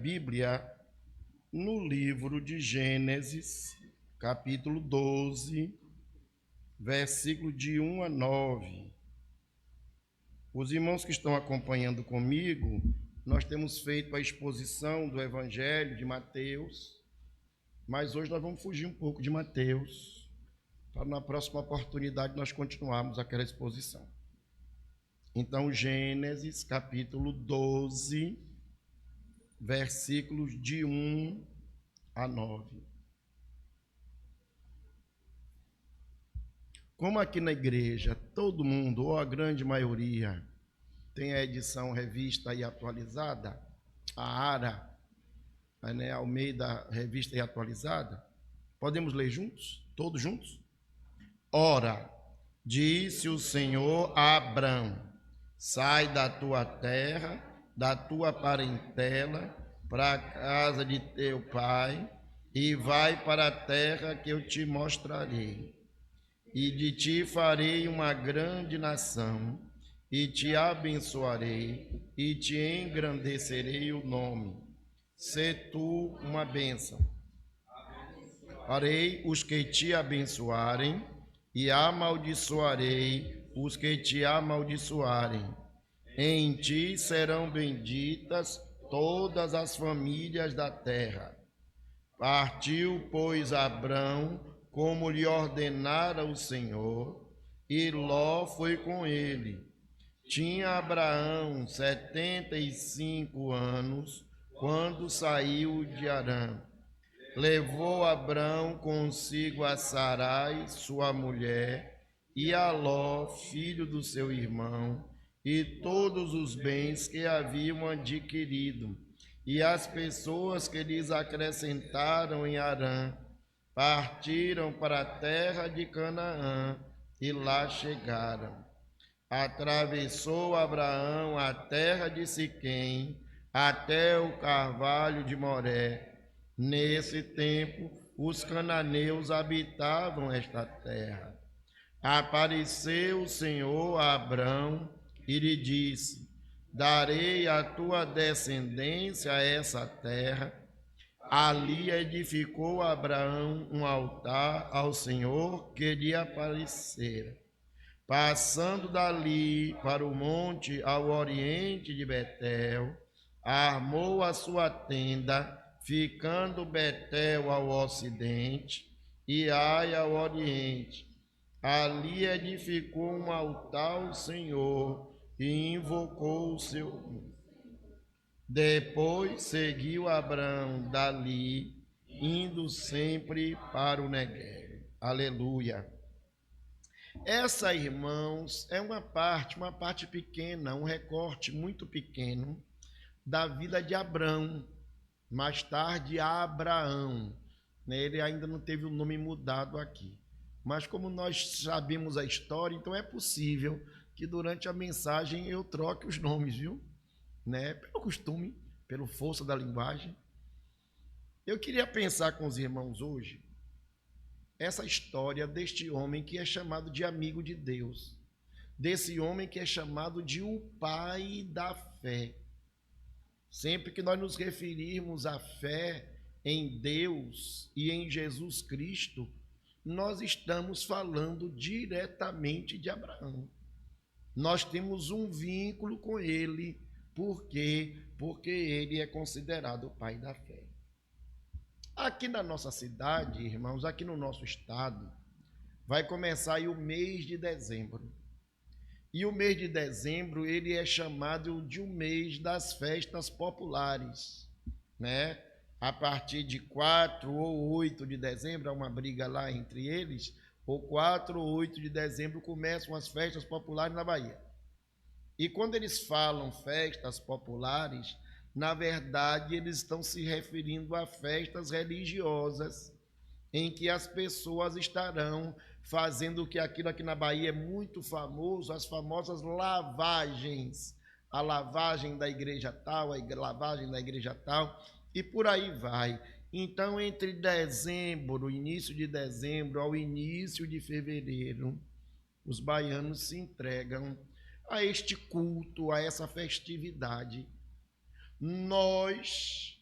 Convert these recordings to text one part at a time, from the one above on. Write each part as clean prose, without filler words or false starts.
Bíblia no livro de Gênesis, capítulo 12, versículo de 1 a 9. Os irmãos que estão acompanhando comigo, nós temos feito a exposição do Evangelho de Mateus, mas hoje nós vamos fugir um pouco de Mateus, para na próxima oportunidade nós continuarmos aquela exposição. Então, Gênesis, capítulo 12, versículos de 1 a 9. Como aqui na igreja todo mundo, ou a grande maioria, tem a edição revista e atualizada, a ARA, Almeida Revista e Atualizada, podemos ler juntos? Todos juntos? Ora, disse o Senhor a Abrão: sai da tua terra, da tua parentela, para a casa de teu pai, e vai para a terra que eu te mostrarei. E de ti farei uma grande nação, e te abençoarei, e te engrandecerei o nome. Sê tu uma bênção. Farei os que te abençoarem, e amaldiçoarei os que te amaldiçoarem. Em ti serão benditas todas as famílias da terra. Partiu, pois, Abrão, como lhe ordenara o Senhor, e Ló foi com ele. Tinha Abraão 75 anos, quando saiu de Harã. Levou Abrão consigo a Sarai, sua mulher, e a Ló, filho do seu irmão, e todos os bens que haviam adquirido, e as pessoas que lhes acrescentaram em Harã. Partiram para a terra de Canaã, e lá chegaram. Atravessou Abraão a terra de Siquém, até o carvalho de Moré. Nesse tempo, os cananeus habitavam esta terra. Apareceu o Senhor a Abrão e lhe disse: darei à tua descendência essa terra. Ali edificou Abraão um altar ao Senhor que lhe aparecera. Passando dali para o monte ao oriente de Betel, armou a sua tenda, ficando Betel ao ocidente e Ai ao oriente. Ali edificou um altar ao Senhor e invocou o seu nome. Depois seguiu Abrão dali, indo sempre para o Negueb. Aleluia. Essa, irmãos, é uma parte pequena, um recorte muito pequeno da vida de Abrão, mais tarde Abraão. Ele ainda não teve o nome mudado aqui. Mas como nós sabemos a história, então é possível que durante a mensagem eu troque os nomes, viu? Pelo costume, pela força da linguagem. Eu queria pensar com os irmãos hoje essa história deste homem que é chamado de amigo de Deus, desse homem que é chamado de o pai da fé. Sempre que nós nos referirmos à fé em Deus e em Jesus Cristo, nós estamos falando diretamente de Abraão. Nós temos um vínculo com ele. Por quê? Porque ele é considerado o pai da fé. Aqui na nossa cidade, irmãos, aqui no nosso estado, vai começar aí o mês de dezembro. E o mês de dezembro, ele é chamado de um mês das festas populares, A partir de 4 ou 8 de dezembro, há uma briga lá entre eles, ou 4 ou 8 de dezembro começam as festas populares na Bahia. E quando eles falam festas populares, na verdade eles estão se referindo a festas religiosas, em que as pessoas estarão fazendo o que aquilo aqui na Bahia é muito famoso, as famosas lavagens. A lavagem da igreja tal, a lavagem da igreja tal, e por aí vai. Então, entre dezembro, início de dezembro, ao início de fevereiro, os baianos se entregam a este culto, a essa festividade. Nós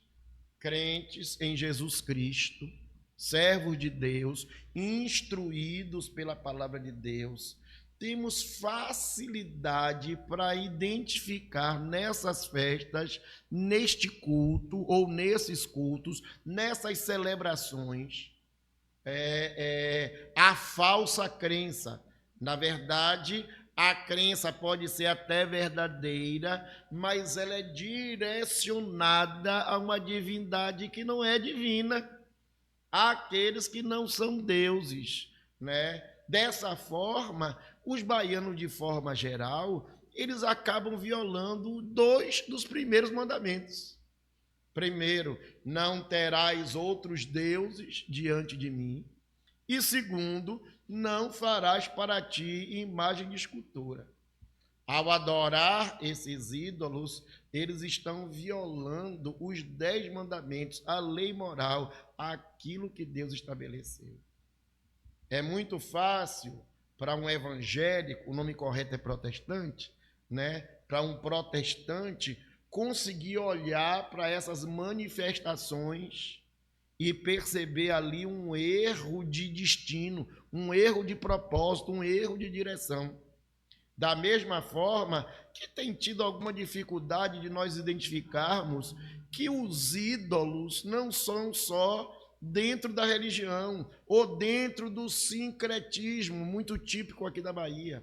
crentes em Jesus Cristo, servos de Deus, instruídos pela palavra de Deus, temos facilidade para identificar nessas festas, neste culto ou nesses cultos, nessas celebrações, a falsa crença. Na verdade, a crença pode ser até verdadeira, mas ela é direcionada a uma divindade que não é divina, àqueles que não são deuses, né? Dessa forma, os baianos, de forma geral, eles acabam violando 2 dos primeiros mandamentos. Primeiro, não terás outros deuses diante de mim. E segundo, não farás para ti imagem de escultura. Ao adorar esses ídolos, eles estão violando os 10 mandamentos, a lei moral, aquilo que Deus estabeleceu. É muito fácil para um evangélico, o nome correto é protestante, né? Para um protestante conseguir olhar para essas manifestações e perceber ali um erro de destino, um erro de propósito, um erro de direção. Da mesma forma que tem tido alguma dificuldade de nós identificarmos que os ídolos não são só dentro da religião ou dentro do sincretismo, muito típico aqui da Bahia.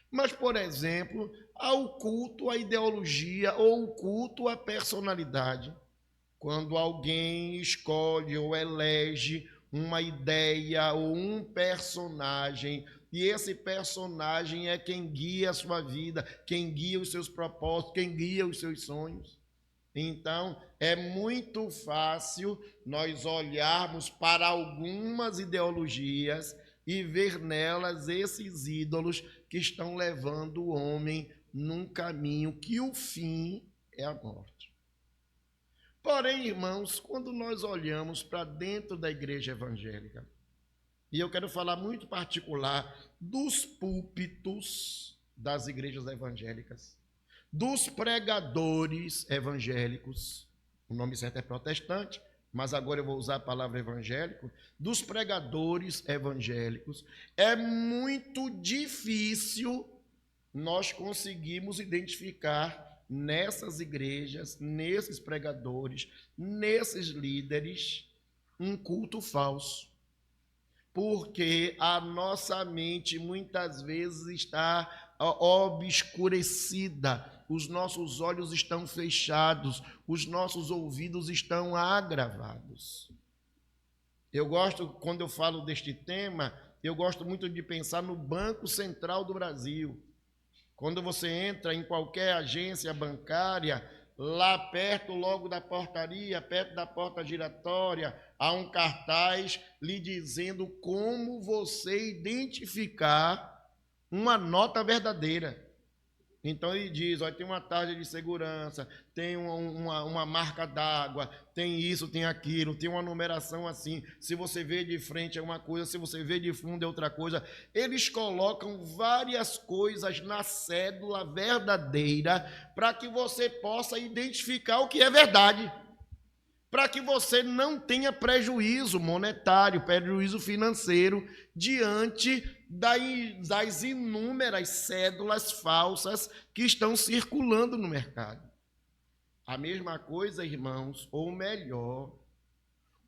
Mas, por exemplo, ao culto à ideologia ou o culto à personalidade. Quando alguém escolhe ou elege uma ideia ou um personagem, e esse personagem é quem guia a sua vida, quem guia os seus propósitos, quem guia os seus sonhos. Então, é muito fácil nós olharmos para algumas ideologias e ver nelas esses ídolos que estão levando o homem num caminho que o fim é a morte. Porém, irmãos, quando nós olhamos para dentro da igreja evangélica, e eu quero falar muito particular dos púlpitos das igrejas evangélicas, dos pregadores evangélicos, o nome certo é protestante, mas agora eu vou usar a palavra evangélico, dos pregadores evangélicos, é muito difícil nós conseguirmos identificar nessas igrejas, nesses pregadores, nesses líderes, um culto falso. Porque a nossa mente muitas vezes está obscurecida, os nossos olhos estão fechados, os nossos ouvidos estão agravados. Eu gosto, quando eu falo deste tema, eu gosto muito de pensar no Banco Central do Brasil. Quando você entra em qualquer agência bancária, lá perto, logo da portaria, perto da porta giratória, há um cartaz lhe dizendo como você identificar uma nota verdadeira. Então ele diz, olha, tem uma taxa de segurança, tem uma marca d'água, tem isso, tem aquilo, tem uma numeração assim. Se você vê de frente é uma coisa, se você vê de fundo é outra coisa. Eles colocam várias coisas na cédula verdadeira para que você possa identificar o que é verdade. Para que você não tenha prejuízo monetário, prejuízo financeiro, diante das inúmeras cédulas falsas que estão circulando no mercado. A mesma coisa, irmãos, ou melhor,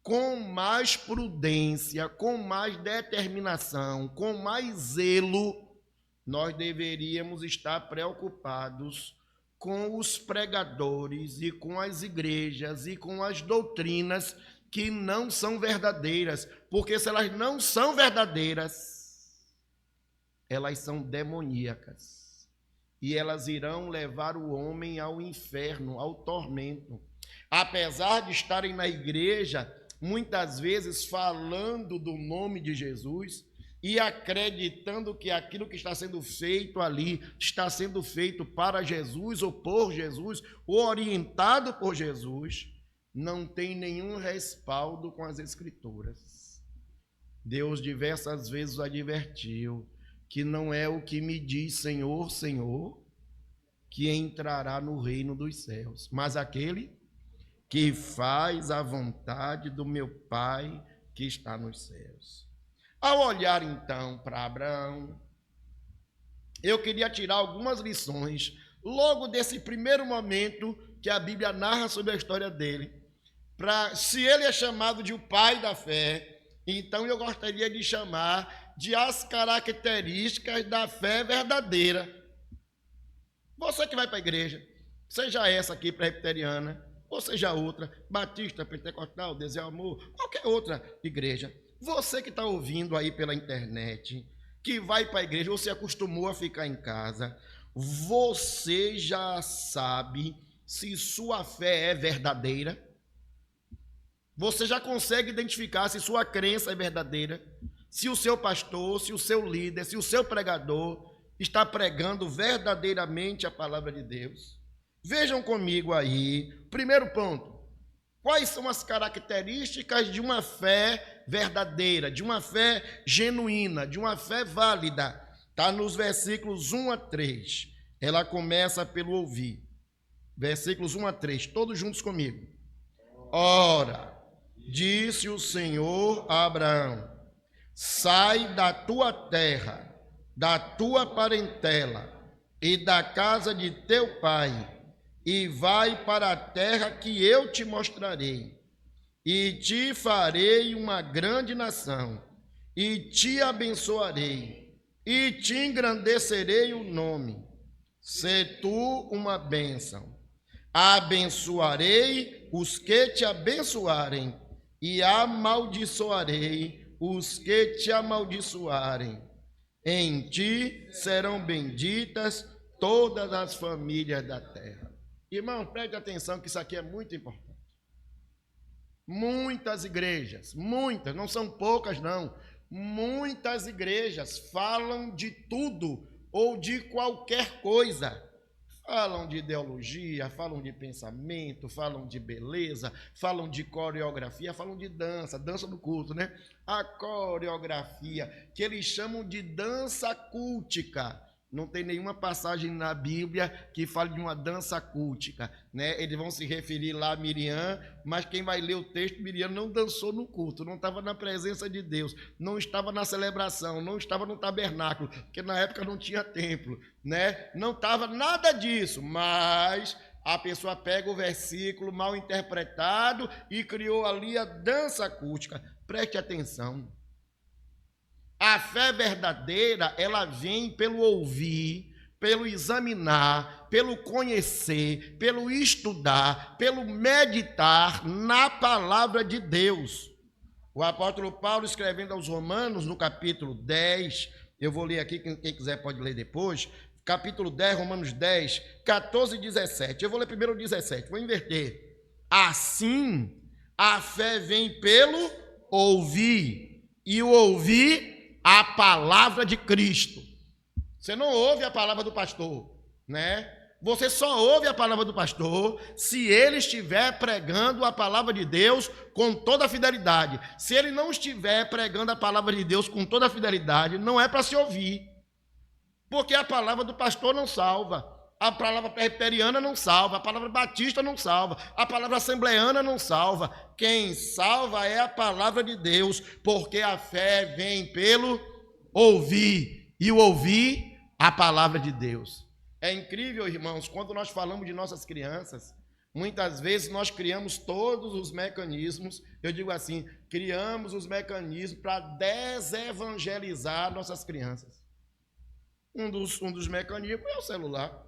com mais prudência, com mais determinação, com mais zelo, nós deveríamos estar preocupados com os pregadores e com as igrejas e com as doutrinas que não são verdadeiras, porque se elas não são verdadeiras, elas são demoníacas e elas irão levar o homem ao inferno, ao tormento. Apesar de estarem na igreja, muitas vezes falando do nome de Jesus e acreditando que aquilo que está sendo feito ali está sendo feito para Jesus ou por Jesus, ou orientado por Jesus, não tem nenhum respaldo com as Escrituras. Deus diversas vezes advertiu que não é o que me diz Senhor, Senhor, que entrará no reino dos céus, mas aquele que faz a vontade do meu Pai que está nos céus. Ao olhar então para Abraão, eu queria tirar algumas lições logo desse primeiro momento que a Bíblia narra sobre a história dele. Se ele é chamado de o pai da fé, então eu gostaria de chamar de as características da fé verdadeira. Você que vai para a igreja, seja essa aqui presbiteriana, ou seja outra, batista, pentecostal, desejo amor, qualquer outra igreja, você que está ouvindo aí pela internet, que vai para a igreja, ou se acostumou a ficar em casa, você já sabe se sua fé é verdadeira? Você já consegue identificar se sua crença é verdadeira? Se o seu pastor, se o seu líder, se o seu pregador está pregando verdadeiramente a palavra de Deus? Vejam comigo aí, primeiro ponto, quais são as características de uma fé verdadeira, de uma fé genuína, de uma fé válida? Está nos versículos 1 a 3. Ela começa pelo ouvir. Versículos 1 a 3, todos juntos comigo. Ora, disse o Senhor a Abraão: sai da tua terra, da tua parentela e da casa de teu pai, e vai para a terra que eu te mostrarei, e te farei uma grande nação, e te abençoarei, e te engrandecerei o nome. Sê tu uma bênção. Abençoarei os que te abençoarem, e amaldiçoarei os que te amaldiçoarem. Em ti serão benditas todas as famílias da terra. Irmão, preste atenção que isso aqui é muito importante. Muitas igrejas, muitas, não são poucas não, muitas igrejas falam de tudo ou de qualquer coisa. Falam de ideologia, falam de pensamento, falam de beleza, falam de coreografia, falam de dança, dança do culto, né? A coreografia, que eles chamam de dança cultica. Não tem nenhuma passagem na Bíblia que fale de uma dança cultica, né? Eles vão se referir lá a Miriam, mas quem vai ler o texto, Miriam não dançou no culto, não estava na presença de Deus, não estava na celebração, não estava no tabernáculo, porque na época não tinha templo, né? Não estava nada disso, mas a pessoa pega o versículo mal interpretado e criou ali a dança acústica. Preste atenção. A fé verdadeira, ela vem pelo ouvir, pelo examinar, pelo conhecer, pelo estudar, pelo meditar na palavra de Deus. O apóstolo Paulo, escrevendo aos Romanos, no capítulo 10, eu vou ler aqui, quem quiser pode ler depois, capítulo 10, Romanos 10, 14 e 17. Eu vou ler primeiro o 17, vou inverter. Assim, a fé vem pelo ouvir, e o ouvir a palavra de Cristo. Você não ouve a palavra do pastor, né? Você só ouve a palavra do pastor se ele estiver pregando a palavra de Deus com toda a fidelidade. Se ele não estiver pregando a palavra de Deus com toda a fidelidade, não é para se ouvir. Porque a palavra do pastor não salva. A palavra presbiteriana não salva, a palavra batista não salva, a palavra assembleana não salva. Quem salva é a palavra de Deus, porque a fé vem pelo ouvir, e o ouvir a palavra de Deus. É incrível, irmãos, quando nós falamos de nossas crianças, muitas vezes nós criamos todos os mecanismos, eu digo assim, criamos os mecanismos para desevangelizar nossas crianças. Um dos mecanismos é o celular.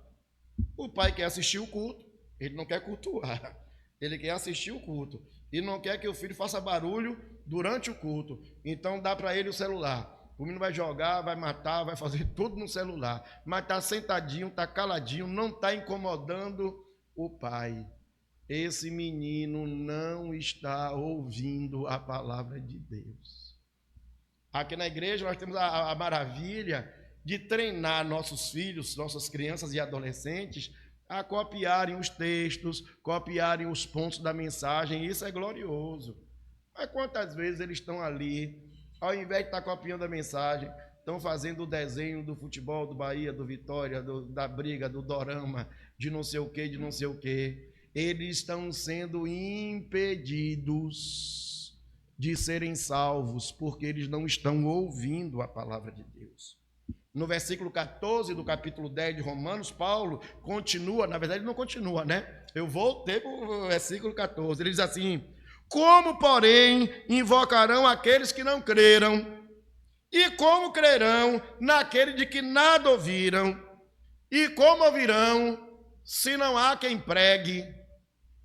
O pai quer assistir o culto, ele não quer cultuar, ele quer assistir o culto e não quer que o filho faça barulho durante o culto, então dá para ele o celular. O menino vai jogar, vai matar, vai fazer tudo no celular, mas está sentadinho, está caladinho, não está incomodando o pai. Esse menino não está ouvindo a palavra de Deus. Aqui na igreja nós temos a maravilha de treinar nossos filhos, nossas crianças e adolescentes a copiarem os textos, copiarem os pontos da mensagem. Isso é glorioso. Mas quantas vezes eles estão ali, ao invés de estar copiando a mensagem, estão fazendo o desenho do futebol, do Bahia, do Vitória, da briga, do dorama, de não sei o quê, de não sei o quê. eles estão sendo impedidos de serem salvos, porque eles não estão ouvindo a palavra de Deus. No versículo 14 do capítulo 10 de Romanos, Paulo continua, na verdade ele não continua, né? Eu voltei para o versículo 14, ele diz assim: como, porém, invocarão aqueles que não creram? E como crerão naquele de que nada ouviram? E como ouvirão se não há quem pregue?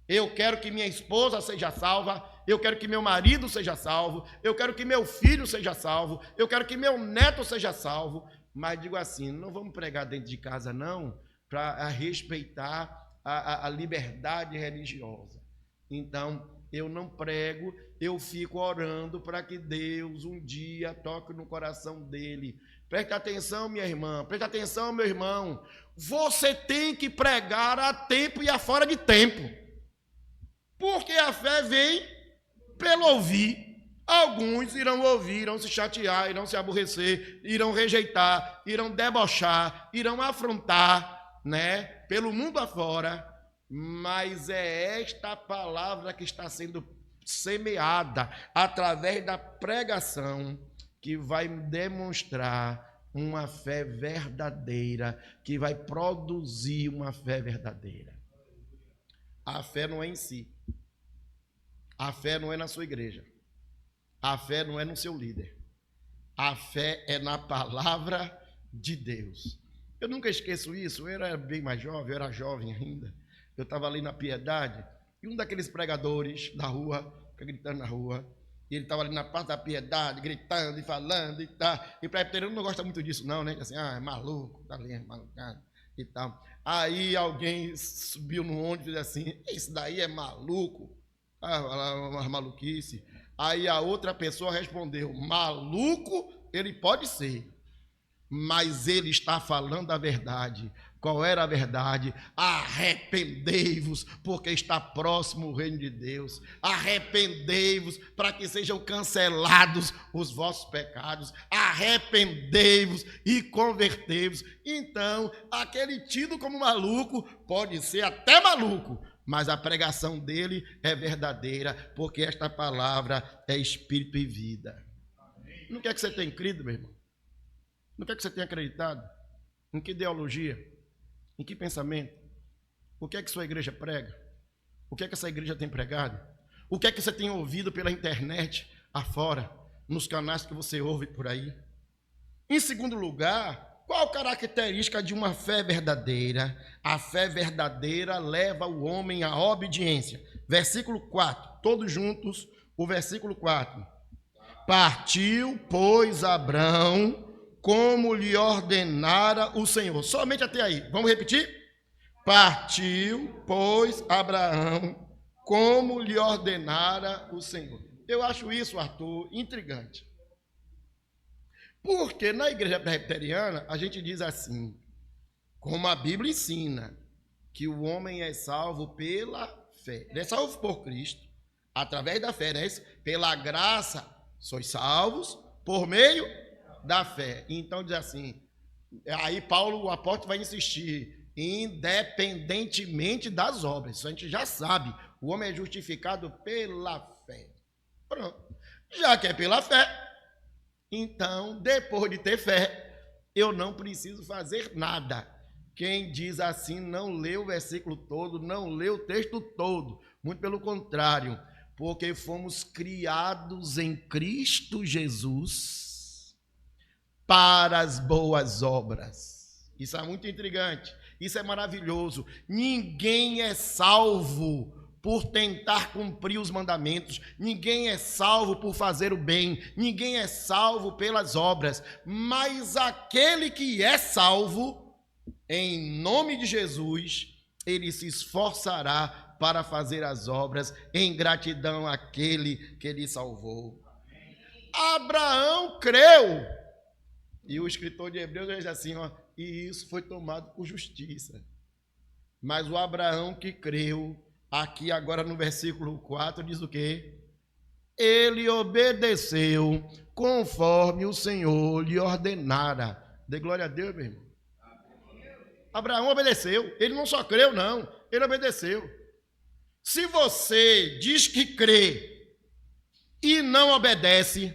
Eu quero que minha esposa seja salva, eu quero que meu marido seja salvo, eu quero que meu filho seja salvo, eu quero que meu neto seja salvo, mas digo assim, não vamos pregar dentro de casa não, para respeitar a liberdade religiosa. Então, eu não prego, eu fico orando para que Deus um dia toque no coração dele. Presta atenção, minha irmã, presta atenção, meu irmão. Você tem que pregar a tempo e a fora de tempo. Porque a fé vem pelo ouvir. Alguns irão ouvir, irão se chatear, irão se aborrecer, irão rejeitar, irão debochar, irão afrontar, né, pelo mundo afora. Mas é esta palavra que está sendo semeada através da pregação que vai demonstrar uma fé verdadeira, que vai produzir uma fé verdadeira. A fé não é em si. A fé não é na sua igreja. A fé não é no seu líder. A fé é na palavra de Deus. Eu nunca esqueço isso. Eu era bem mais jovem, eu era jovem ainda. Eu estava ali na Piedade e um daqueles pregadores da rua, gritando na rua, e ele estava ali na parte da Piedade, gritando e falando e tal. E o presbiteriano não gosta muito disso não, né? Assim, é maluco, tá ali, é malucado e tal. Aí alguém subiu no ônibus e disse assim, isso daí é maluco. Uma maluquice. Aí a outra pessoa respondeu, maluco ele pode ser, mas ele está falando a verdade. Qual era a verdade? Arrependei-vos, porque está próximo o reino de Deus. Arrependei-vos, para que sejam cancelados os vossos pecados. Arrependei-vos e convertei-vos. Então, aquele tido como maluco pode ser até maluco, mas a pregação dele é verdadeira, porque esta palavra é espírito e vida. Não quer que você tenha crido, meu irmão? Não quer que você tenha acreditado? Em que ideologia? Em que pensamento? O que é que sua igreja prega? O que é que essa igreja tem pregado? O que é que você tem ouvido pela internet afora, nos canais que você ouve por aí? Em segundo lugar, qual a característica de uma fé verdadeira? A fé verdadeira leva o homem à obediência. Versículo 4, todos juntos, o versículo 4. Partiu, pois, Abrão, como lhe ordenara o Senhor. Somente até aí. Vamos repetir? Partiu, pois, Abraão, como lhe ordenara o Senhor. Eu acho isso, Arthur, intrigante. Porque na igreja presbiteriana, a gente diz assim, como a Bíblia ensina, que o homem é salvo pela fé. Ele é salvo por Cristo, através da fé, né? Pela graça, sois salvos por meio da fé. Então diz assim, aí Paulo, o apóstolo, vai insistir, independentemente das obras. Isso a gente já sabe, o homem é justificado pela fé. Pronto. Já que é pela fé, então, depois de ter fé, eu não preciso fazer nada. Quem diz assim não lê o versículo todo, não lê o texto todo. Muito pelo contrário, porque fomos criados em Cristo Jesus para as boas obras. Isso é muito intrigante, isso é maravilhoso. Ninguém é salvo por tentar cumprir os mandamentos, ninguém é salvo por fazer o bem, ninguém é salvo pelas obras, mas aquele que é salvo, em nome de Jesus, ele se esforçará para fazer as obras em gratidão àquele que lhe salvou. Abraão creu. E o escritor de Hebreus diz assim, ó, e isso foi tomado por justiça. Mas o Abraão que creu, aqui agora no versículo 4, diz o quê? Ele obedeceu conforme o Senhor lhe ordenara. Dê glória a Deus, meu irmão. Abraão obedeceu. Ele não só creu, não. Ele obedeceu. Se você diz que crê e não obedece,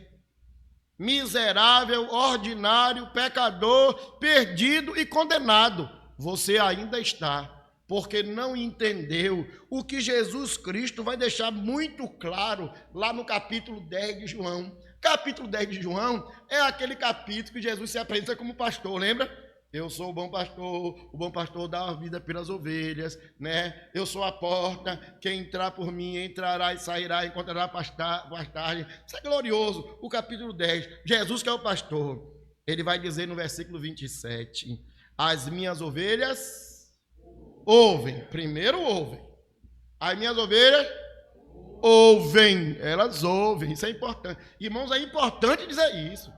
miserável, ordinário, pecador, perdido e condenado, você ainda está, porque não entendeu o que Jesus Cristo vai deixar muito claro lá no capítulo 10 de João. Capítulo 10 de João é aquele capítulo que Jesus se apresenta como pastor, lembra? Eu sou o bom pastor dá a vida pelas ovelhas, né? Eu sou a porta, quem entrar por mim entrará e sairá, encontrará pastagem. Isso é glorioso. O capítulo 10, Jesus que é o pastor, ele vai dizer no versículo 27, as minhas ovelhas ouvem, primeiro ouvem, as minhas ovelhas ouvem, elas ouvem, isso é importante. Irmãos, é importante dizer isso.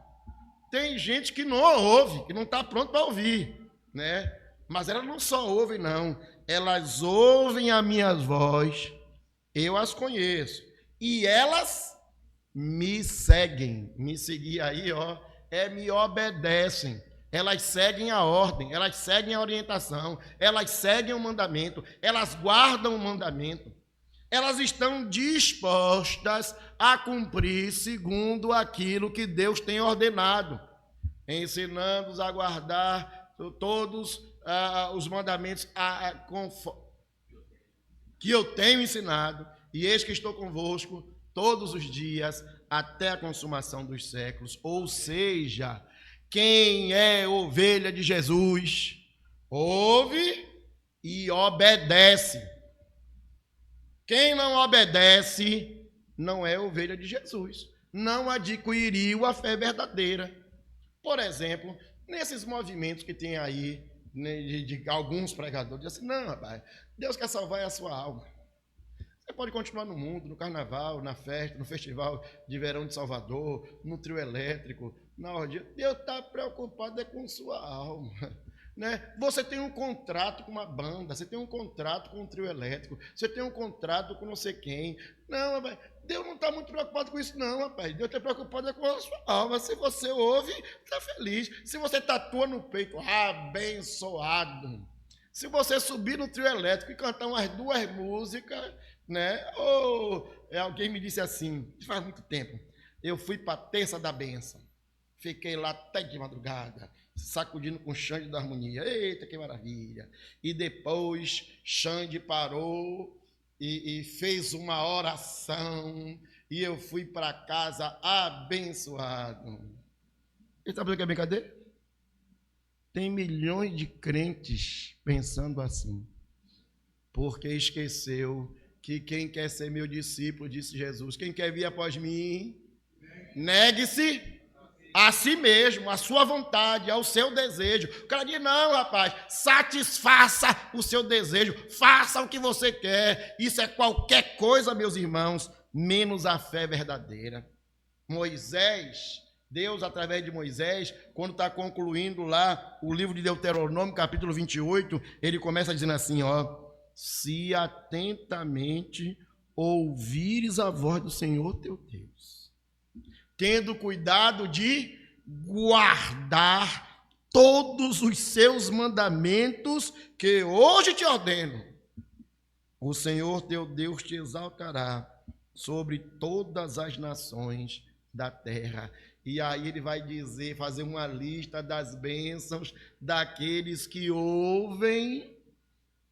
Tem gente que não ouve, que não está pronto para ouvir, né? Mas elas não só ouvem, não. Elas ouvem a minha voz, eu as conheço. E elas me seguem. Me seguir aí, ó, me obedecem. Elas seguem a ordem, elas seguem a orientação, elas seguem o mandamento, elas guardam o mandamento. Elas estão dispostas a cumprir segundo aquilo que Deus tem ordenado, ensinando-os a guardar todos os mandamentos que eu tenho ensinado, e eis que estou convosco todos os dias até a consumação dos séculos. Ou seja, quem é ovelha de Jesus, ouve e obedece. Quem não obedece não é ovelha de Jesus, não adquiriu a fé verdadeira. Por exemplo, nesses movimentos que tem aí, né, de alguns pregadores, dizem assim, não, rapaz, Deus quer salvar a sua alma. Você pode continuar no mundo, no carnaval, na festa, no festival de verão de Salvador, no trio elétrico, na orgia. Deus está preocupado com sua alma. Né? Você tem um contrato com uma banda, você tem um contrato com um trio elétrico, você tem um contrato com não sei quem. Não, rapaz, Deus não está muito preocupado com isso, não, rapaz. Deus está preocupado com a sua alma. Se você ouve, está feliz. Se você tatua no peito, abençoado. Se você subir no trio elétrico e cantar umas 2 músicas, né? Ou alguém me disse assim, faz muito tempo, eu fui para a terça da bênção, fiquei lá até de madrugada, sacudindo com Xande da harmonia. Eita, que maravilha! E depois Xande parou e fez uma oração e eu fui para casa abençoado. E sabe o que é brincadeira? Tem milhões de crentes pensando assim, porque esqueceu que quem quer ser meu discípulo, disse Jesus, quem quer vir após mim, negue-se a si mesmo, a sua vontade, ao seu desejo. O cara diz, não, rapaz, satisfaça o seu desejo, faça o que você quer. Isso é qualquer coisa, meus irmãos, menos a fé verdadeira. Moisés, Deus, através de Moisés, quando está concluindo lá o livro de Deuteronômio, capítulo 28, ele começa dizendo assim, ó, se atentamente ouvires a voz do Senhor teu Deus, tendo cuidado de guardar todos os seus mandamentos que hoje te ordeno, o Senhor teu Deus te exaltará sobre todas as nações da terra. E aí ele vai dizer, fazer uma lista das bênçãos daqueles que ouvem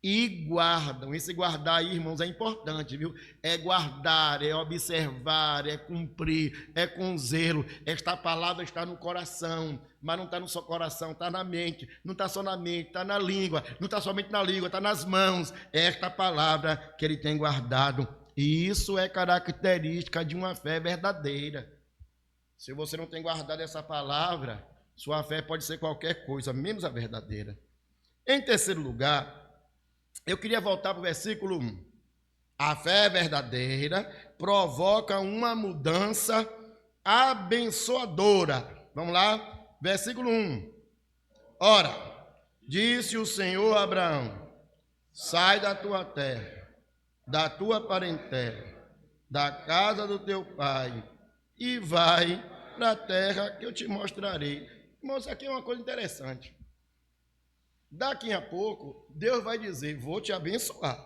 e guardam. Esse guardar aí, irmãos, é importante, viu? É guardar, é observar, é cumprir, é com zelo. Esta palavra está no coração, mas não está no seu coração, está na mente. Não está só na mente, está na língua. Não está somente na língua, está nas mãos. É esta palavra que ele tem guardado. E isso é característica de uma fé verdadeira. Se você não tem guardado essa palavra, sua fé pode ser qualquer coisa, menos a verdadeira. Em terceiro lugar, eu queria voltar para o versículo 1. A fé verdadeira provoca uma mudança abençoadora. Vamos lá? Versículo 1. Ora, disse o Senhor a Abraão, sai da tua terra, da tua parentela, da casa do teu pai, e vai para a terra que eu te mostrarei. Irmãos, isso aqui é uma coisa interessante. Daqui a pouco, Deus vai dizer, vou te abençoar.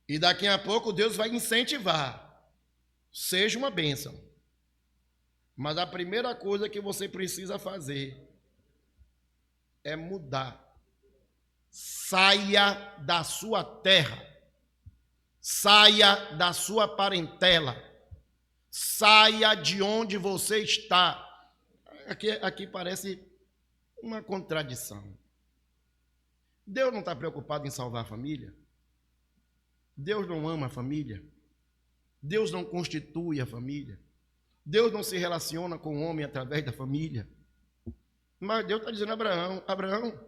E daqui a pouco Deus vai incentivar. Seja uma bênção. Mas a primeira coisa que você precisa fazer é mudar. Saia da sua terra. Saia da sua parentela. Saia de onde você está. Aqui parece uma contradição. Deus não está preocupado em salvar a família? Deus não ama a família? Deus não constitui a família? Deus não se relaciona com o homem através da família? Mas Deus está dizendo a Abraão, Abraão,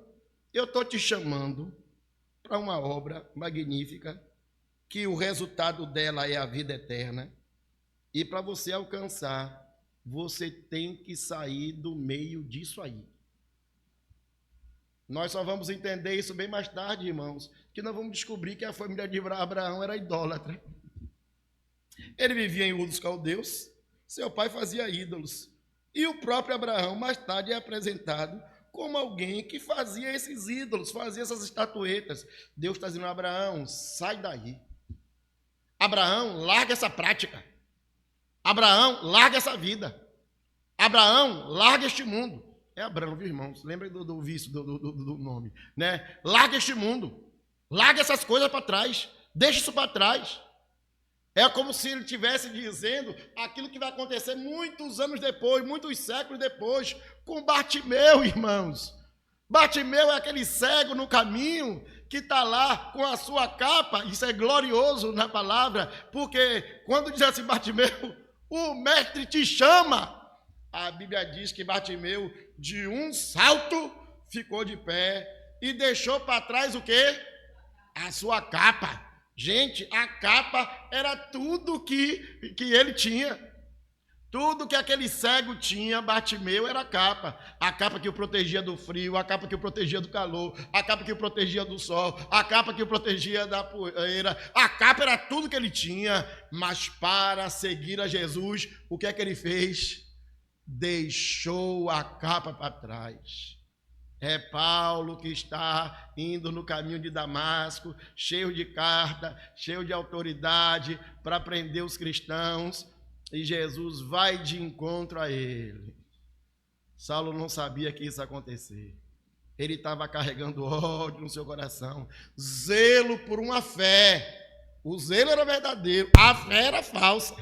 eu estou te chamando para uma obra magnífica, que o resultado dela é a vida eterna, e para você alcançar, você tem que sair do meio disso aí. Nós só vamos entender isso bem mais tarde, irmãos, que nós vamos descobrir que a família de Abraão era idólatra. Ele vivia em Ur dos Caldeus, seu pai fazia ídolos. E o próprio Abraão, mais tarde, é apresentado como alguém que fazia esses ídolos, fazia essas estatuetas. Deus está dizendo, Abraão, sai daí. Abraão, larga essa prática. Abraão, larga essa vida. Abraão, larga este mundo. É Abraão, viu, irmãos? Lembra do vício do nome, né? Larga este mundo. Larga essas coisas para trás. Deixa isso para trás. É como se ele estivesse dizendo aquilo que vai acontecer muitos anos depois, muitos séculos depois, com Bartimeu, irmãos. Bartimeu é aquele cego no caminho que está lá com a sua capa. Isso é glorioso na palavra, porque quando diz assim, Bartimeu, o mestre te chama. A Bíblia diz que Bartimeu, de um salto, ficou de pé e deixou para trás o quê? A sua capa. Gente, a capa era tudo que ele tinha. Tudo que aquele cego tinha, Bartimeu, era a capa. A capa que o protegia do frio, a capa que o protegia do calor, a capa que o protegia do sol, a capa que o protegia da poeira. A capa era tudo que ele tinha. Mas para seguir a Jesus, o que é que ele fez? Deixou a capa para trás. É Paulo que está indo no caminho de Damasco, cheio de carta, cheio de autoridade, para prender os cristãos, e Jesus vai de encontro a ele. Saulo não sabia que isso ia acontecer. Ele estava carregando ódio no seu coração, zelo por uma fé. O zelo era verdadeiro, a fé era falsa.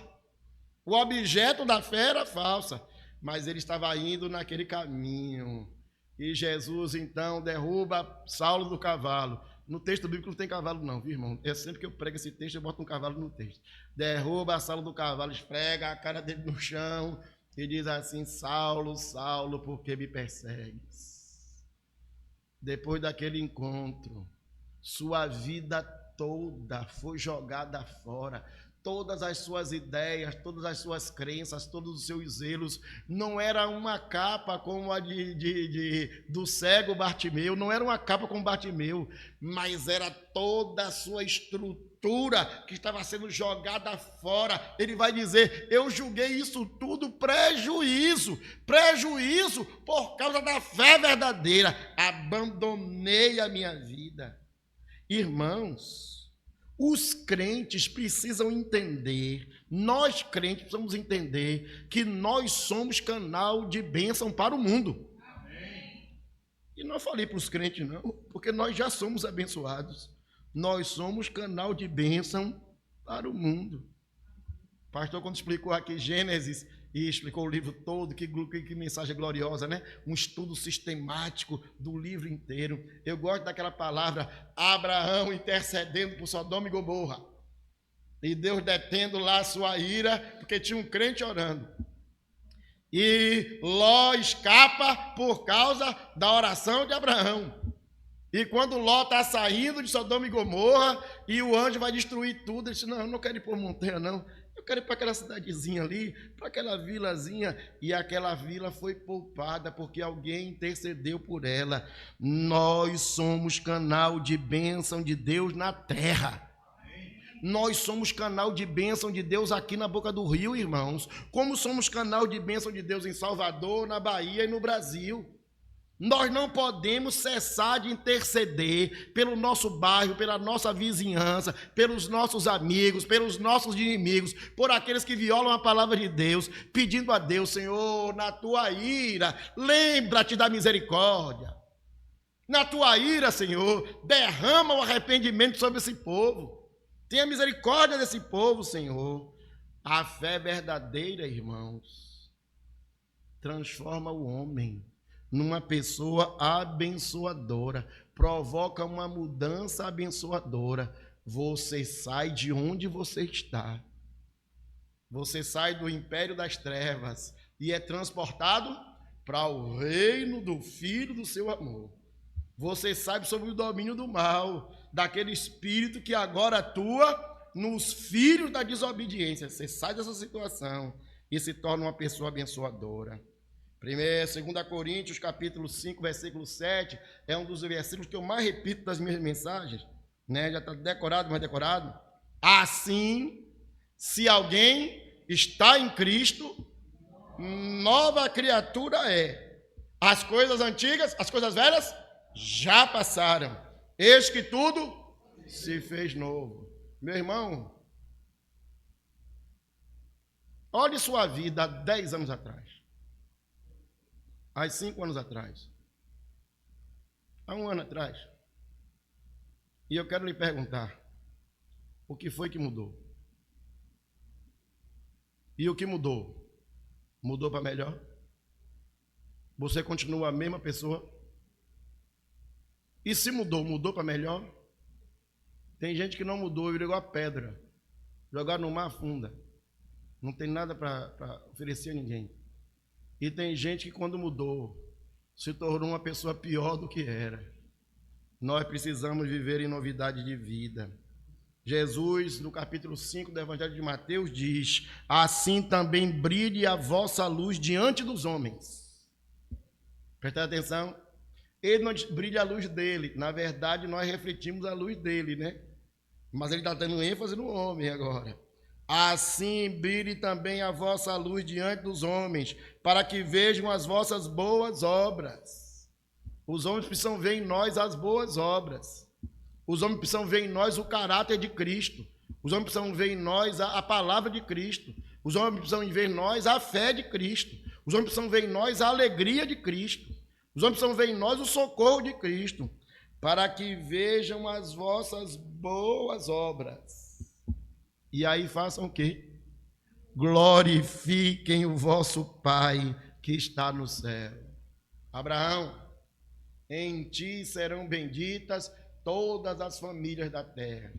O objeto da fé era falsa, mas ele estava indo naquele caminho. E Jesus, então, derruba Saulo do cavalo. No texto bíblico não tem cavalo não, viu, irmão? Sempre que eu prego esse texto, eu boto um cavalo no texto. Derruba Saulo do cavalo, esfrega a cara dele no chão e diz assim, Saulo, Saulo, por que me persegues? Depois daquele encontro, sua vida toda foi jogada fora. Todas as suas ideias, todas as suas crenças, todos os seus zelos, não era uma capa como a do cego Bartimeu, não era uma capa como Bartimeu, mas era toda a sua estrutura que estava sendo jogada fora. Ele vai dizer, eu julguei isso tudo prejuízo por causa da fé verdadeira, abandonei a minha vida. Irmãos, os crentes precisam entender, nós crentes precisamos entender que nós somos canal de bênção para o mundo. Amém. E não falei para os crentes não, porque nós já somos abençoados. Nós somos canal de bênção para o mundo. O pastor, quando explicou aqui Gênesis, e explicou o livro todo, que mensagem gloriosa, né? Um estudo sistemático do livro inteiro. Eu gosto daquela palavra, Abraão intercedendo por Sodoma e Gomorra. E Deus detendo lá a sua ira, porque tinha um crente orando. E Ló escapa por causa da oração de Abraão. E quando Ló está saindo de Sodoma e Gomorra, e o anjo vai destruir tudo, ele disse, não, eu não quero ir por montanha, não. Eu quero ir para aquela cidadezinha ali, para aquela vilazinha, e aquela vila foi poupada porque alguém intercedeu por ela. Nós somos canal de bênção de Deus na terra. Nós somos canal de bênção de Deus aqui na Boca do Rio, irmãos. Como somos canal de bênção de Deus em Salvador, na Bahia e no Brasil. Nós não podemos cessar de interceder pelo nosso bairro, pela nossa vizinhança, pelos nossos amigos, pelos nossos inimigos, por aqueles que violam a palavra de Deus, pedindo a Deus: Senhor, na tua ira, lembra-te da misericórdia. Na tua ira, Senhor, derrama o arrependimento sobre esse povo. Tenha misericórdia desse povo, Senhor. A fé verdadeira, irmãos, transforma o homem numa pessoa abençoadora, provoca uma mudança abençoadora. Você sai de onde você está. Você sai do império das trevas e é transportado para o reino do Filho do seu amor. Você sai sob o domínio do mal, daquele espírito que agora atua nos filhos da desobediência. Você sai dessa situação e se torna uma pessoa abençoadora. 2 Coríntios, capítulo 5, versículo 7, é um dos versículos que eu mais repito das minhas mensagens, né? Já está decorado, mais decorado. Assim, se alguém está em Cristo, nova criatura é. As coisas antigas, as coisas velhas, já passaram. Eis que tudo se fez novo. Meu irmão, olhe sua vida há 10 anos atrás. Há 5 anos atrás, há 1 ano atrás, e eu quero lhe perguntar, o que foi que mudou? E o que mudou? Mudou para melhor? Você continua a mesma pessoa? E se mudou, mudou para melhor? Tem gente que não mudou, virou igual a pedra, jogado no mar afunda, não tem nada para oferecer a ninguém. E tem gente que quando mudou, se tornou uma pessoa pior do que era. Nós precisamos viver em novidade de vida. Jesus, no capítulo 5 do Evangelho de Mateus, diz: assim também brilhe a vossa luz diante dos homens. Presta atenção. Ele não brilha a luz dele. Na verdade, nós refletimos a luz dele, né? Mas ele está dando ênfase no homem agora. Assim brilhe também a vossa luz diante dos homens, para que vejam as vossas boas obras. Os homens precisam ver em nós as boas obras. Os homens precisam ver em nós o caráter de Cristo. Os homens precisam ver em nós a palavra de Cristo. Os homens precisam ver em nós a fé de Cristo. Os homens precisam ver em nós a alegria de Cristo. Os homens precisam ver em nós o socorro de Cristo, para que vejam as vossas boas obras. E aí façam o quê? Glorifiquem o vosso Pai que está no céu. Abraão, em ti serão benditas todas as famílias da terra.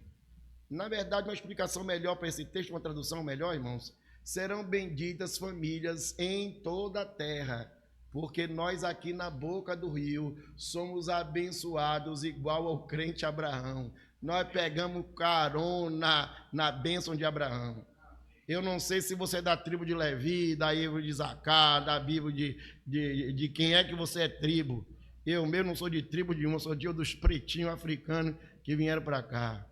Na verdade, uma explicação melhor para esse texto, uma tradução melhor, irmãos, serão benditas famílias em toda a terra, porque nós aqui na boca do rio somos abençoados igual ao crente Abraão. Nós pegamos carona na bênção de Abraão. Eu não sei se você é da tribo de Levi, da Bíblia de Zacá, da Bíblia de quem é que você é tribo. Eu mesmo não sou de tribo de uma, sou de dos pretinhos africanos que vieram para cá.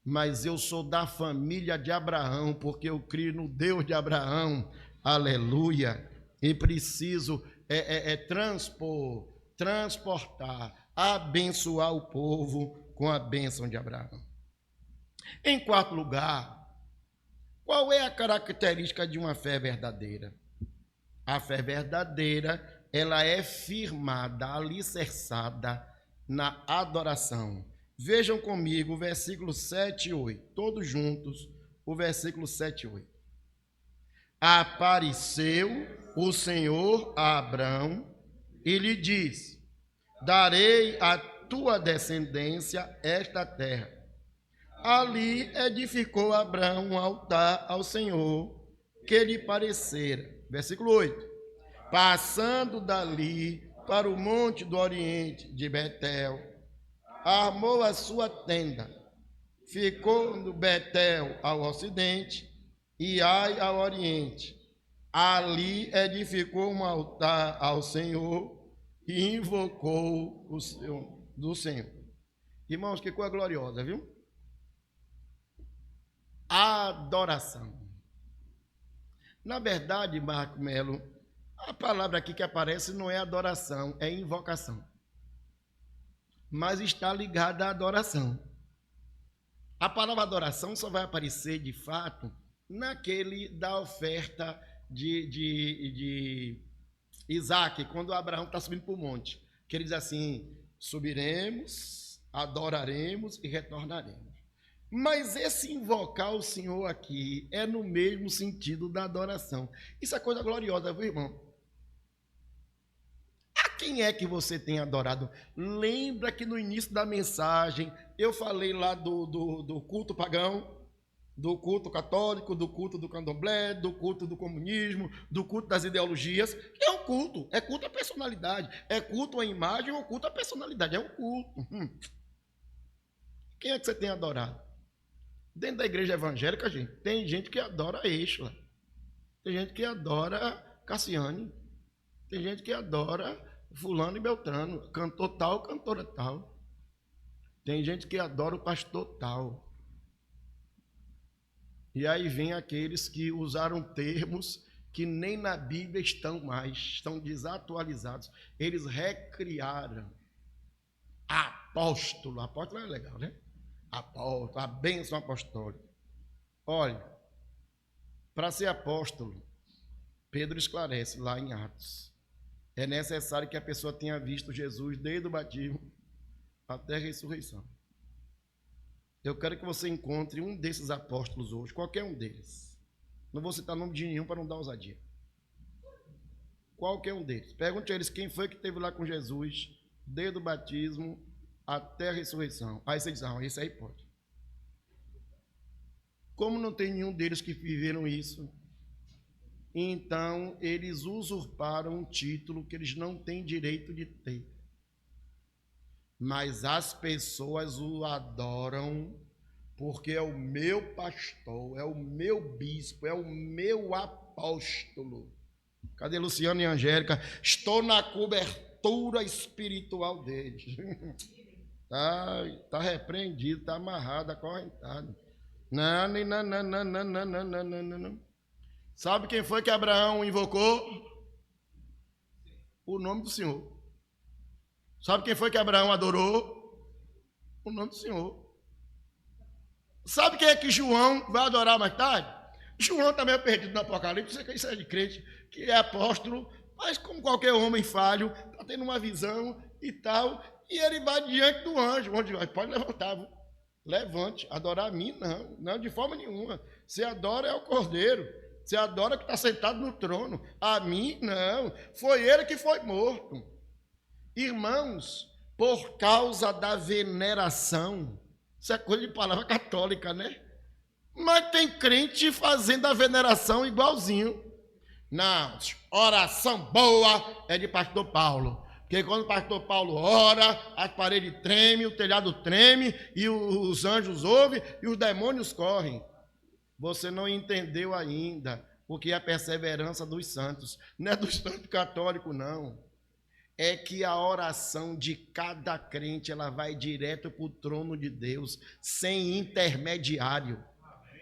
Mas eu sou da família de Abraão, porque eu creio no Deus de Abraão. Aleluia. E preciso transportar, abençoar o povo com a bênção de Abraão. Em quarto lugar, qual é a característica de uma fé verdadeira? A fé verdadeira, ela é firmada, alicerçada na adoração. Vejam comigo o versículo 7 e 8, todos juntos, o versículo 7 e 8. Apareceu o Senhor a Abrão e lhe disse: darei a tua descendência esta terra. Ali edificou Abrão um altar ao Senhor que lhe parecera. Versículo 8. Passando dali para o monte do oriente de Betel, armou a sua tenda, ficou no Betel ao ocidente e Ai ao oriente. Ali edificou um altar ao Senhor e invocou do Senhor. Irmãos, que coisa gloriosa, viu? Adoração. Na verdade, Marco Melo, A palavra aqui que aparece não é adoração, é invocação. Mas está ligada à adoração. A palavra adoração só vai aparecer, de fato, naquele da oferta de Isaac, quando Abraão está subindo para o monte. Que ele diz assim, subiremos, adoraremos e retornaremos. Mas esse invocar o Senhor aqui é no mesmo sentido da adoração. Isso é coisa gloriosa, viu, irmão? A quem é que você tem adorado? Lembra que no início da mensagem eu falei lá do culto pagão, do culto católico, do culto do candomblé, do culto do comunismo, do culto das ideologias. É um culto, é culto à personalidade. É culto à imagem ou culto à personalidade. É um culto. Quem é que você tem adorado? Dentro da igreja evangélica, gente, tem gente que adora Eixla. Tem gente que adora Cassiane. Tem gente que adora fulano e beltrano. Cantor tal, cantora tal. Tem gente que adora o pastor tal. E aí vem aqueles que usaram termos que nem na Bíblia estão mais, estão desatualizados. Eles recriaram. Apóstolo. Apóstolo é legal, né? Apóstolo, a bênção apostólica. Olha, para ser apóstolo, Pedro esclarece lá em Atos. É necessário que a pessoa tenha visto Jesus desde o batismo até a ressurreição. Eu quero que você encontre um desses apóstolos hoje, qualquer um deles. Não vou citar nome de nenhum para não dar ousadia. Qualquer um deles. Pergunte a eles quem foi que esteve lá com Jesus desde o batismo até a ressurreição. Aí você diz, esse aí pode. Como não tem nenhum deles que viveram isso, então eles usurparam um título que eles não têm direito de ter. Mas as pessoas o adoram porque é o meu pastor, é o meu bispo, é o meu apóstolo. Cadê Luciano e Angélica? Estou na cobertura espiritual deles. Tá repreendido, tá amarrado, acorrentado. Não. Sabe quem foi que Abraão invocou? O nome do Senhor. Sabe quem foi que Abraão adorou? O nome do Senhor. Sabe quem é que João vai adorar mais tarde? João também é perdido no Apocalipse, isso é de crente, que é apóstolo, mas como qualquer homem falho, está tendo uma visão e tal, e ele vai diante do anjo, onde vai, pode levantar, viu? Levante, adorar a mim, não, de forma nenhuma. Você adora é o Cordeiro, você adora que está sentado no trono, a mim, não, foi ele que foi morto. Irmãos, por causa da veneração, isso é coisa de palavra católica, né? Mas tem crente fazendo a veneração igualzinho. Não, oração boa é de pastor Paulo. Porque quando o pastor Paulo ora, as paredes tremem, o telhado treme, e os anjos ouvem e os demônios correm. Você não entendeu ainda o que é a perseverança dos santos. Não é dos santos católicos, não. É que a oração de cada crente, ela vai direto para o trono de Deus, sem intermediário.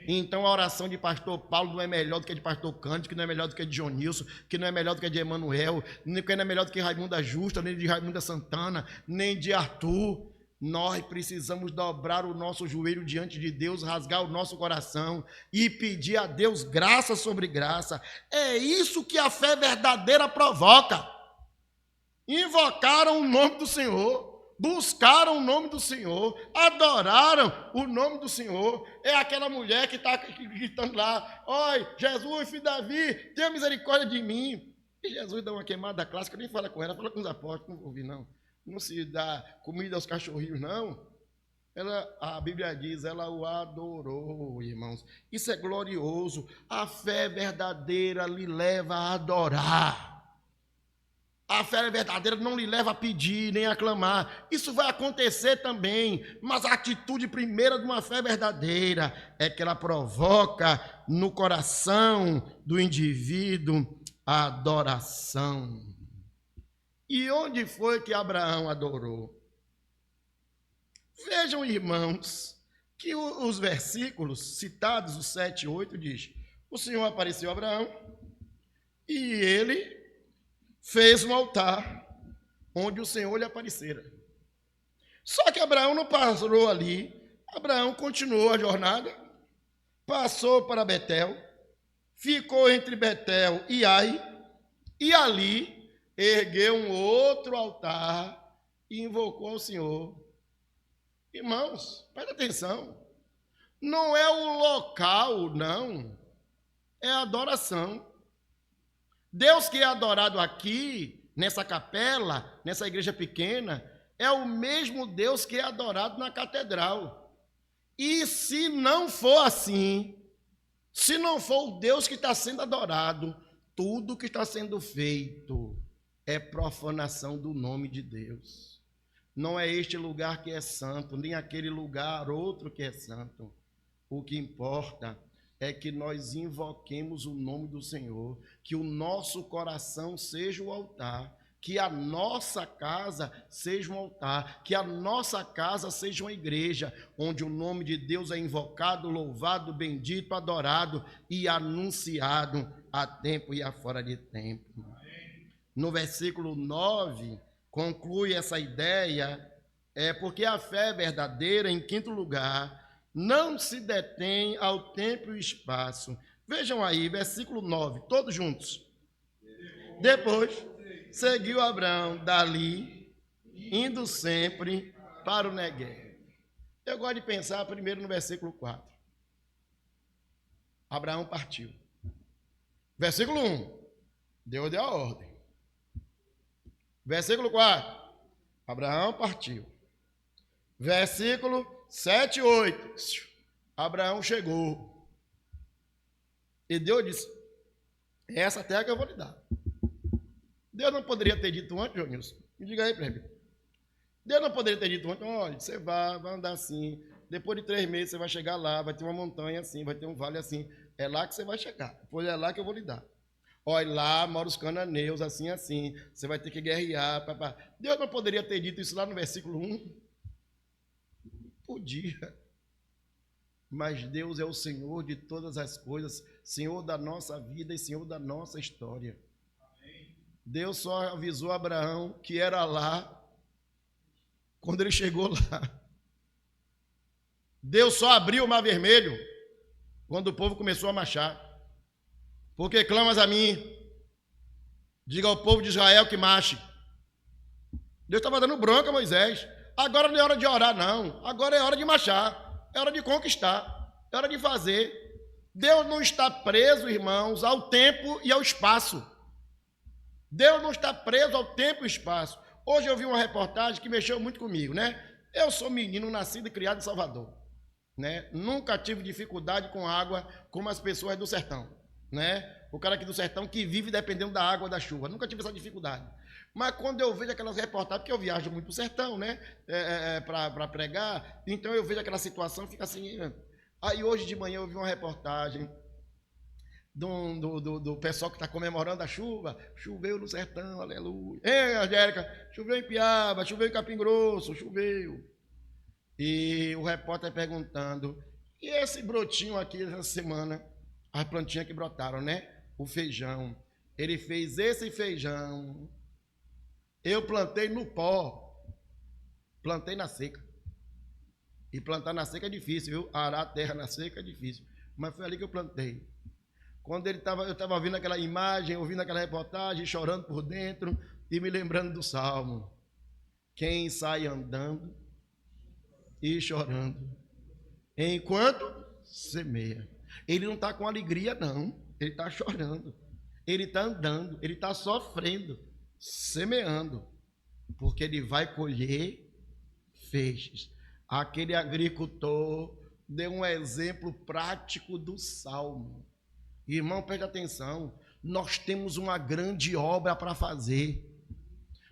Então a oração de pastor Paulo não é melhor do que a de pastor Cândido, que não é melhor do que a de Dionilson, que não é melhor do que a de Emanuel, que não é melhor do que Raimunda Justa, nem de Raimunda Santana, nem de Arthur. Nós precisamos dobrar o nosso joelho diante de Deus, rasgar o nosso coração e pedir a Deus graça sobre graça. É isso que a fé verdadeira provoca. Invocaram o nome do Senhor, buscaram o nome do Senhor, adoraram o nome do Senhor. É aquela mulher que está gritando lá, oi, Jesus, filho de Davi, tenha misericórdia de mim. E Jesus dá uma queimada clássica, nem fala com ela, fala com os apóstolos, não vou ouvir não. Não se dá comida aos cachorrinhos, não. A Bíblia diz, ela o adorou, irmãos. Isso é glorioso. A fé verdadeira lhe leva a adorar. A fé verdadeira não lhe leva a pedir, nem a clamar. Isso vai acontecer também, mas a atitude primeira de uma fé verdadeira é que ela provoca no coração do indivíduo a adoração. E onde foi que Abraão adorou? Vejam, irmãos, que os versículos citados, os 7 e 8, diz: o Senhor apareceu a Abraão e ele fez um altar onde o Senhor lhe aparecera. Só que Abraão não parou ali. Abraão continuou a jornada, passou para Betel, ficou entre Betel e Ai, e ali ergueu um outro altar e invocou ao Senhor. Irmãos, presta atenção. Não é o local, não. É a adoração. Deus que é adorado aqui, nessa capela, nessa igreja pequena, é o mesmo Deus que é adorado na catedral. E se não for assim, se não for o Deus que está sendo adorado, tudo que está sendo feito é profanação do nome de Deus. Não é este lugar que é santo, nem aquele lugar outro que é santo. O que importa é que nós invoquemos o nome do Senhor, que o nosso coração seja o altar, que a nossa casa seja um altar, que a nossa casa seja uma igreja, onde o nome de Deus é invocado, louvado, bendito, adorado e anunciado a tempo e a fora de tempo. No versículo 9, conclui essa ideia, porque a fé verdadeira, em quinto lugar, não se detém ao tempo e espaço. Vejam aí, versículo 9, todos juntos. Depois, seguiu Abraão dali, indo sempre para o Negueb. Eu gosto de pensar primeiro no versículo 4. Abraão partiu. Versículo 1, Deus deu a ordem. Versículo 4, Abraão partiu. Versículo 7 e 8, Abraão chegou. E Deus disse, é essa terra que eu vou lhe dar. Deus não poderia ter dito antes, João Nilson? Me diga aí para mim. Deus não poderia ter dito antes, olha, você vai andar assim, depois de 3 meses você vai chegar lá, vai ter uma montanha assim, vai ter um vale assim, é lá que você vai chegar, depois é lá que eu vou lhe dar. Olha, lá moram os cananeus, assim, assim, você vai ter que guerrear, papá. Deus não poderia ter dito isso lá no versículo 1? Podia. Mas Deus é o Senhor de todas as coisas, Senhor da nossa vida e Senhor da nossa história. Deus só avisou Abraão que era lá quando ele chegou lá. Deus só abriu o mar vermelho quando o povo começou a marchar. Porque clamas a mim, diga ao povo de Israel que marche. Deus estava dando bronca a Moisés. Agora não é hora de orar, não. Agora é hora de marchar, é hora de conquistar, é hora de fazer. Deus não está preso, irmãos, ao tempo e ao espaço. Deus não está preso ao tempo e espaço. Hoje eu vi uma reportagem que mexeu muito comigo, né? Eu sou menino, nascido e criado em Salvador, né? Nunca tive dificuldade com água como as pessoas do sertão, né? O cara aqui do sertão que vive dependendo da água, da chuva. Nunca tive essa dificuldade. Mas quando eu vejo aquelas reportagens, porque eu viajo muito para o sertão, né? Para pregar, então eu vejo aquela situação, fica assim. Aí hoje de manhã eu vi uma reportagem do pessoal que está comemorando a chuva. Choveu no sertão, aleluia. Ei, Angélica, choveu em Piaba, choveu em Capim Grosso, choveu. E o repórter perguntando, e esse brotinho aqui essa semana, as plantinhas que brotaram, né? O feijão. Ele fez esse feijão. Eu plantei no pó, plantei na seca. E plantar na seca é difícil, viu? Arar a terra na seca é difícil. Mas foi ali que eu plantei. Quando eu estava vendo aquela imagem, ouvindo aquela reportagem, chorando por dentro e me lembrando do Salmo. Quem sai andando e chorando, enquanto semeia. Ele não está com alegria, não. Ele está chorando. Ele está andando, ele está sofrendo, semeando, porque ele vai colher feixes. Aquele agricultor deu um exemplo prático do Salmo. Irmão, preste atenção, nós temos uma grande obra para fazer,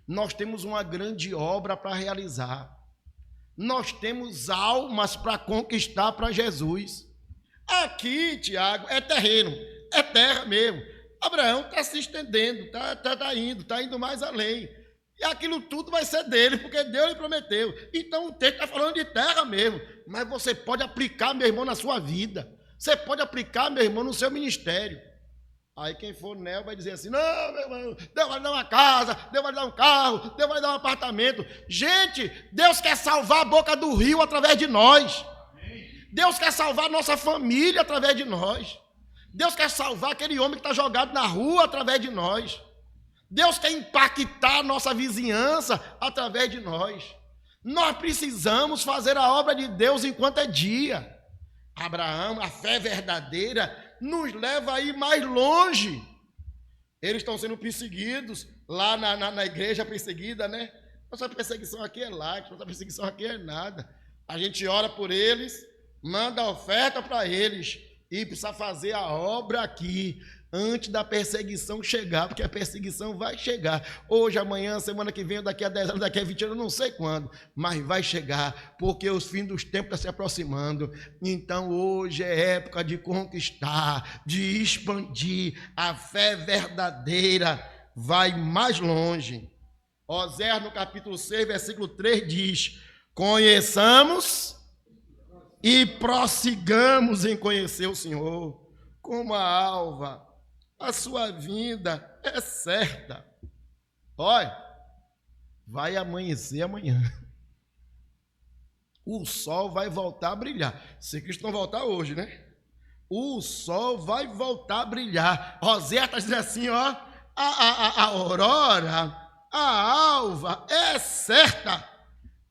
nós temos uma grande obra para realizar, nós temos almas para conquistar para Jesus. Aqui, Tiago, é terreno, é terra mesmo. Abraão está se estendendo, está indo mais além. E aquilo tudo vai ser dele, porque Deus lhe prometeu. Então o texto está falando de terra mesmo. Mas você pode aplicar, meu irmão, na sua vida. Você pode aplicar, meu irmão, no seu ministério. Aí quem for neo vai dizer assim, não, meu irmão, Deus vai dar uma casa, Deus vai dar um carro, Deus vai dar um apartamento. Gente, Deus quer salvar a boca do rio através de nós. Deus quer salvar a nossa família através de nós. Deus quer salvar aquele homem que está jogado na rua através de nós. Deus quer impactar a nossa vizinhança através de nós. Nós precisamos fazer a obra de Deus enquanto é dia. Abraão, a fé verdadeira, nos leva a ir mais longe. Eles estão sendo perseguidos lá na igreja perseguida, né? Nossa perseguição aqui é light, nossa perseguição aqui é nada. A gente ora por eles, manda oferta para eles e precisa fazer a obra aqui antes da perseguição chegar, porque a perseguição vai chegar. Hoje, amanhã, semana que vem, daqui a 10 anos, daqui a 20 anos, não sei quando, mas vai chegar, porque os fins dos tempos estão se aproximando. Então, hoje é época de conquistar, de expandir. A fé verdadeira vai mais longe. Oséias, no capítulo 6, versículo 3, diz: conheçamos e prossigamos em conhecer o Senhor, como a alva. A sua vinda é certa. Olha, vai amanhecer amanhã. O sol vai voltar a brilhar. Se Cristo não voltar hoje, né? O sol vai voltar a brilhar. Oséias está dizendo assim, ó, a aurora, a alva é certa.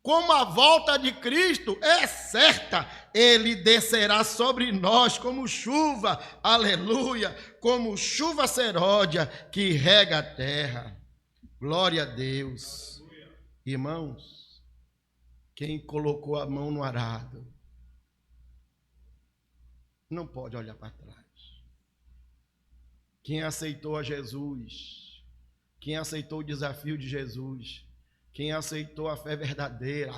Como a volta de Cristo é certa, Ele descerá sobre nós como chuva, aleluia, como chuva seródia que rega a terra. Glória a Deus. Irmãos, quem colocou a mão no arado não pode olhar para trás. Quem aceitou a Jesus, quem aceitou o desafio de Jesus, quem aceitou a fé verdadeira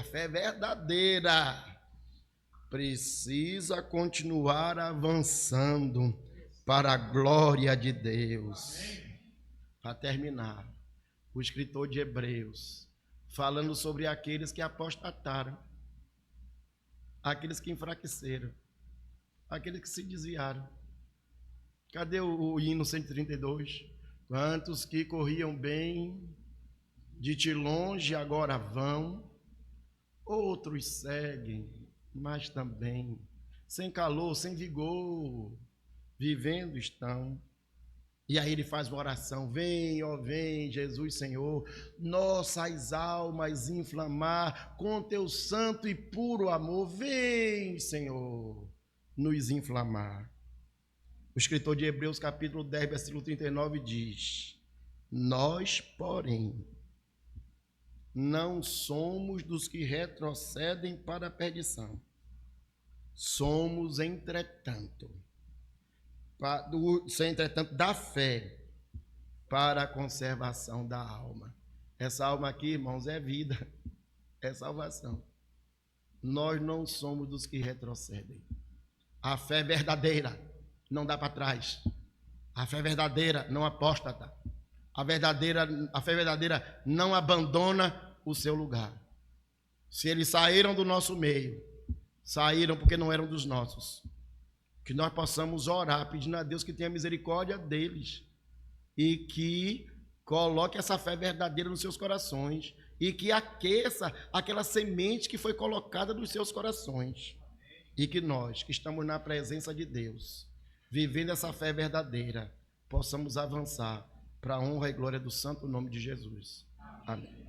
precisa continuar avançando para a glória de Deus. Para terminar, o escritor de Hebreus, falando sobre aqueles que apostataram, aqueles que enfraqueceram, aqueles que se desviaram. Cadê o hino 132? Quantos que corriam bem, de ti longe agora vão, outros seguem, mas também sem calor, sem vigor, vivendo estão. E aí ele faz uma oração: vem, ó vem, Jesus Senhor, nossas almas inflamar com teu santo e puro amor. Vem, Senhor, nos inflamar. O escritor de Hebreus capítulo 10, versículo 39 diz: nós, porém, não somos dos que retrocedem para a perdição. Somos, entretanto, da fé para a conservação da alma. Essa alma aqui, irmãos, é vida, é salvação. Nós não somos dos que retrocedem. A fé verdadeira não dá para trás. A fé verdadeira não apóstata. A fé verdadeira não abandona o seu lugar. Se eles saíram do nosso meio, saíram porque não eram dos nossos. Que nós possamos orar pedindo a Deus que tenha misericórdia deles e que coloque essa fé verdadeira nos seus corações e que aqueça aquela semente que foi colocada nos seus corações. E que nós, que estamos na presença de Deus, vivendo essa fé verdadeira, possamos avançar para a honra e glória do santo nome de Jesus. Amém.